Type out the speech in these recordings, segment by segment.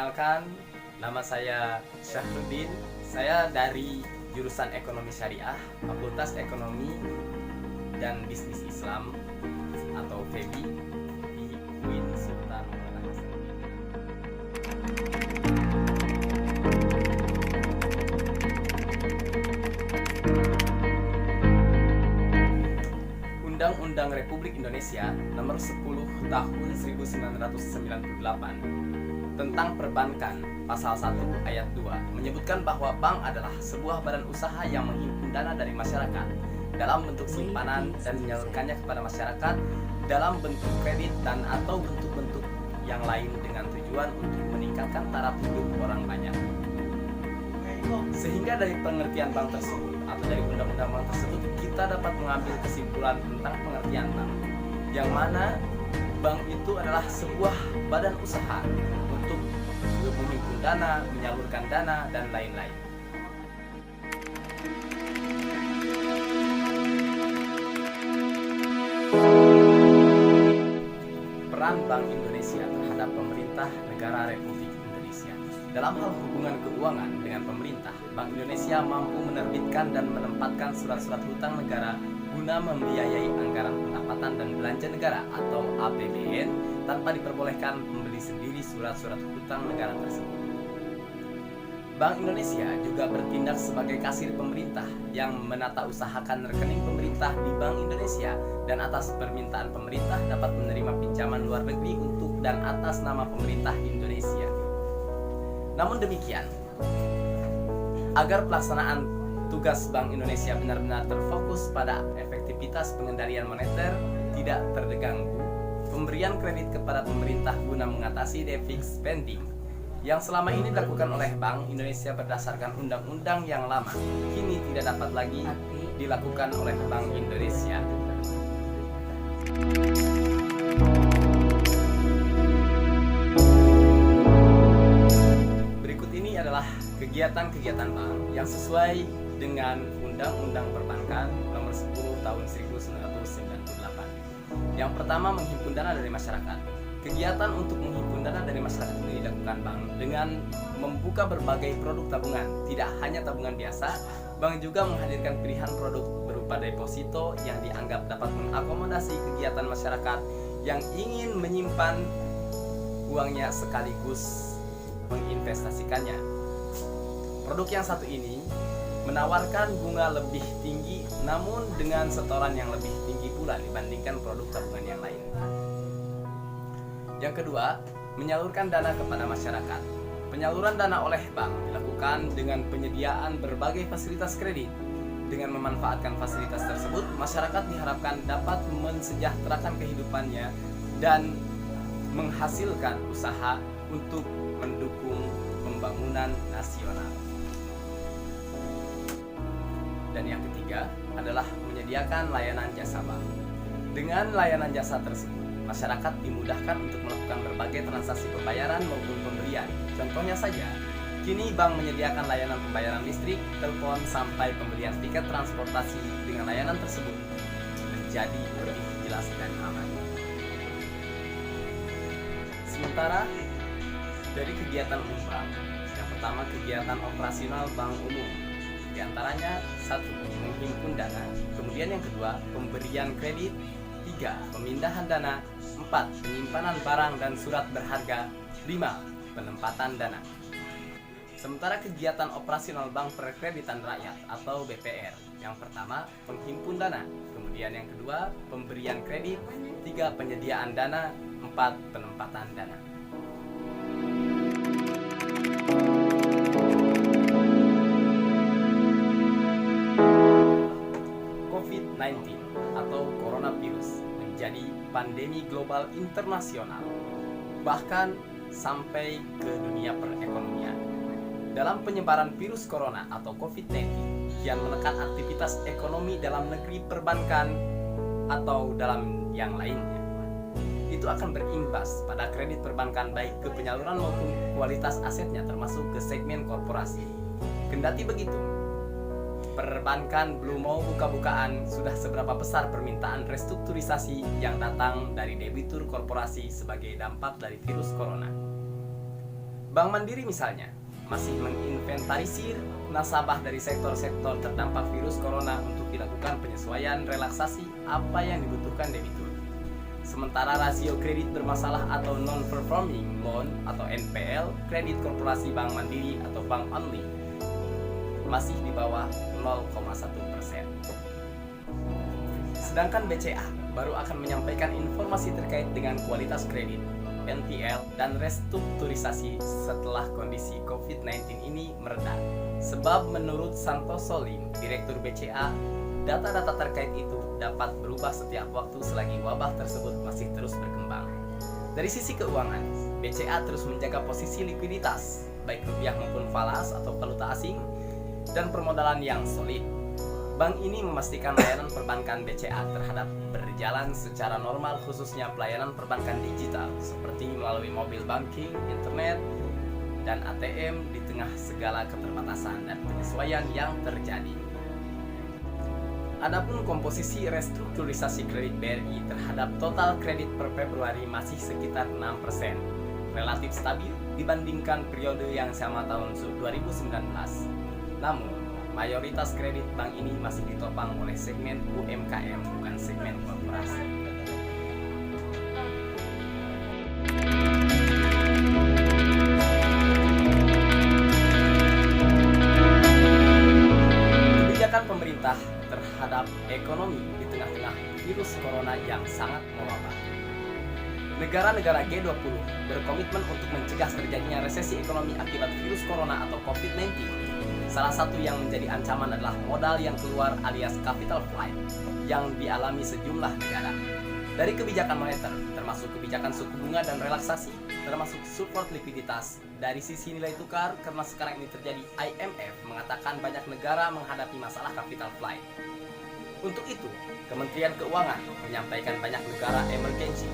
Perkenalkan, nama saya Syahruddin. Saya dari jurusan Ekonomi Syariah, Fakultas Ekonomi dan Bisnis Islam atau FEBI di UIN Sultan Hasanuddin. Undang-Undang Republik Indonesia Nomor 10 Tahun 1998 tentang Perbankan Pasal 1 Ayat 2 menyebutkan bahwa bank adalah sebuah badan usaha yang menghimpun dana dari masyarakat dalam bentuk simpanan dan menyalurkannya kepada masyarakat dalam bentuk kredit dan atau bentuk-bentuk yang lain dengan tujuan untuk meningkatkan taraf hidup orang banyak. Sehingga dari pengertian bank tersebut atau dari undang-undang bank tersebut kita dapat mengambil kesimpulan tentang pengertian bank, yang mana bank itu adalah sebuah badan usaha untuk menghimpun dana, menyalurkan dana, dan lain-lain. Peran Bank Indonesia terhadap pemerintah negara Republik Indonesia. Dalam hal hubungan keuangan dengan pemerintah, Bank Indonesia mampu menerbitkan dan menempatkan surat-surat hutang negara guna membiayai anggaran pendapatan dan belanja negara atau APBN tanpa diperbolehkan membeli sendiri surat-surat hutang negara tersebut. Bank Indonesia juga bertindak sebagai kasir pemerintah yang menata usahakan rekening pemerintah di Bank Indonesia dan atas permintaan pemerintah dapat menerima pinjaman luar negeri untuk dan atas nama pemerintah Indonesia. Namun demikian, agar pelaksanaan tugas Bank Indonesia benar-benar terfokus pada efektivitas pengendalian moneter tidak terganggu, pemberian kredit kepada pemerintah guna mengatasi defisit spending yang selama ini dilakukan oleh Bank Indonesia berdasarkan undang-undang yang lama kini tidak dapat lagi dilakukan oleh Bank Indonesia. Berikut ini adalah kegiatan-kegiatan bank yang sesuai dengan Undang-Undang Perbankan Nomor 10 Tahun 1998. Yang pertama, menghimpun dana dari masyarakat. Kegiatan untuk menghimpun dana dari masyarakat ini dilakukan bank dengan membuka berbagai produk tabungan. Tidak hanya tabungan biasa, bank juga menghadirkan pilihan produk berupa deposito yang dianggap dapat mengakomodasi kegiatan masyarakat yang ingin menyimpan uangnya sekaligus menginvestasikannya. Produk yang satu ini menawarkan bunga lebih tinggi namun dengan setoran yang lebih tinggi pula dibandingkan produk tabungan yang lain. Yang kedua, menyalurkan dana kepada masyarakat. Penyaluran dana oleh bank dilakukan dengan penyediaan berbagai fasilitas kredit. Dengan memanfaatkan fasilitas tersebut, masyarakat diharapkan dapat mensejahterakan kehidupannya dan menghasilkan usaha untuk mendukung pembangunan nasional. Dan yang ketiga adalah menyediakan layanan jasa bank. Dengan layanan jasa tersebut, masyarakat dimudahkan untuk melakukan berbagai transaksi pembayaran maupun pembelian. Contohnya saja, kini bank menyediakan layanan pembayaran listrik, telepon, sampai pembelian tiket transportasi dengan layanan tersebut menjadi lebih jelas dan aman. Sementara dari kegiatan umum bank, yang pertama kegiatan operasional bank umum. Di antaranya 1. Menghimpun dana. Kemudian yang kedua, pemberian kredit. 3. Pemindahan dana. 4. Penyimpanan barang dan surat berharga. 5. Penempatan dana. Sementara kegiatan operasional Bank Perkreditan Rakyat atau BPR. Yang pertama, menghimpun dana. Kemudian yang kedua, pemberian kredit. 3. Penyediaan dana. 4. Penempatan dana. COVID-19 atau coronavirus menjadi pandemi global internasional, bahkan sampai ke dunia perekonomian. Dalam penyebaran virus corona atau COVID-19 kian menekan aktivitas ekonomi dalam negeri, perbankan, atau dalam yang lainnya. Itu akan berimbas pada kredit perbankan baik ke penyaluran maupun kualitas asetnya termasuk ke segmen korporasi. Kendati begitu, perbankan belum mau buka-bukaan sudah seberapa besar permintaan restrukturisasi yang datang dari debitur korporasi sebagai dampak dari virus corona. Bank Mandiri misalnya masih menginventarisir nasabah dari sektor-sektor terdampak virus corona untuk dilakukan penyesuaian relaksasi apa yang dibutuhkan debitur. Sementara rasio kredit bermasalah atau non-performing loan atau NPL kredit korporasi Bank Mandiri atau Bank Only masih di bawah 0,1%. Sedangkan BCA baru akan menyampaikan informasi terkait dengan kualitas kredit, NPL, dan restrukturisasi setelah kondisi COVID-19 ini mereda. Sebab menurut Santoso Lim, Direktur BCA, data-data terkait itu dapat berubah setiap waktu selagi wabah tersebut masih terus berkembang. Dari sisi keuangan, BCA terus menjaga posisi likuiditas, baik rupiah maupun falas atau valuta asing, dan permodalan yang solid. Bank ini memastikan layanan perbankan BCA terhadap berjalan secara normal, khususnya pelayanan perbankan digital seperti melalui mobile banking, internet, dan ATM di tengah segala keterbatasan dan penyesuaian yang terjadi. Adapun komposisi restrukturisasi kredit BRI terhadap total kredit per Februari masih sekitar 6%, relatif stabil dibandingkan periode yang sama tahun 2019. Namun, mayoritas kredit bank ini masih ditopang oleh segmen UMKM, bukan segmen korporasi. Kebijakan pemerintah terhadap ekonomi di tengah-tengah virus corona yang sangat mewabah. Negara-negara G20 berkomitmen untuk mencegah terjadinya resesi ekonomi akibat virus corona atau COVID-19. Salah satu yang menjadi ancaman adalah modal yang keluar alias capital flight yang dialami sejumlah negara. Dari kebijakan moneter, termasuk kebijakan suku bunga dan relaksasi, termasuk support likuiditas. Dari sisi nilai tukar, karena sekarang ini terjadi, IMF mengatakan banyak negara menghadapi masalah capital flight. Untuk itu, Kementerian Keuangan menyampaikan banyak negara emergency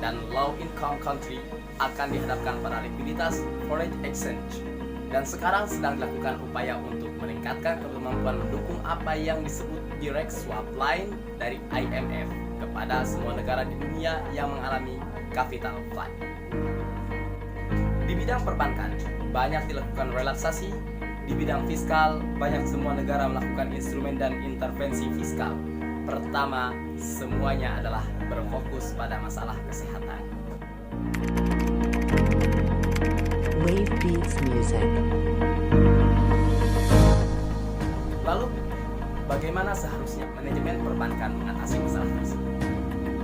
dan low income country akan dihadapkan pada likuiditas foreign exchange. Dan sekarang sedang dilakukan upaya untuk meningkatkan kemampuan mendukung apa yang disebut direct swap line dari IMF kepada semua negara di dunia yang mengalami capital flight. Di bidang perbankan, banyak dilakukan relaksasi. Di bidang fiskal, banyak semua negara melakukan instrumen dan intervensi fiskal. Pertama, semuanya adalah berfokus pada masalah kesehatan. Wave Beats Music. Lalu, bagaimana seharusnya manajemen perbankan mengatasi masalah tersebut?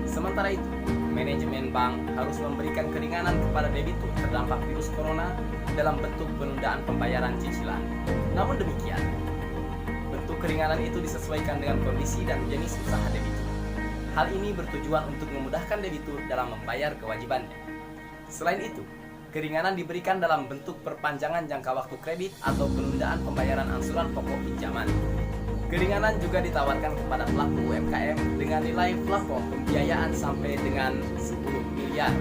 Sementara itu, manajemen bank harus memberikan keringanan kepada debitur terdampak virus corona dalam bentuk penundaan pembayaran cicilan. Namun demikian, bentuk keringanan itu disesuaikan dengan kondisi dan jenis usaha debitur. Hal ini bertujuan untuk memudahkan debitur dalam membayar kewajibannya. Selain itu, keringanan diberikan dalam bentuk perpanjangan jangka waktu kredit atau penundaan pembayaran angsuran pokok pinjaman. Keringanan juga ditawarkan kepada pelaku UMKM dengan nilai plafon pembiayaan sampai dengan 10 miliar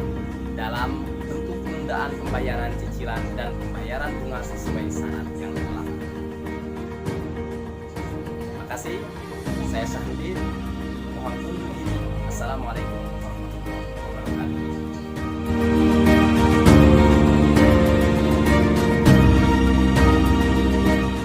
dalam bentuk penundaan pembayaran cicilan dan pembayaran bunga sesuai syarat yang berlaku. Terima kasih. Saya Syahrudin. Mohon undur diri. Assalamualaikum.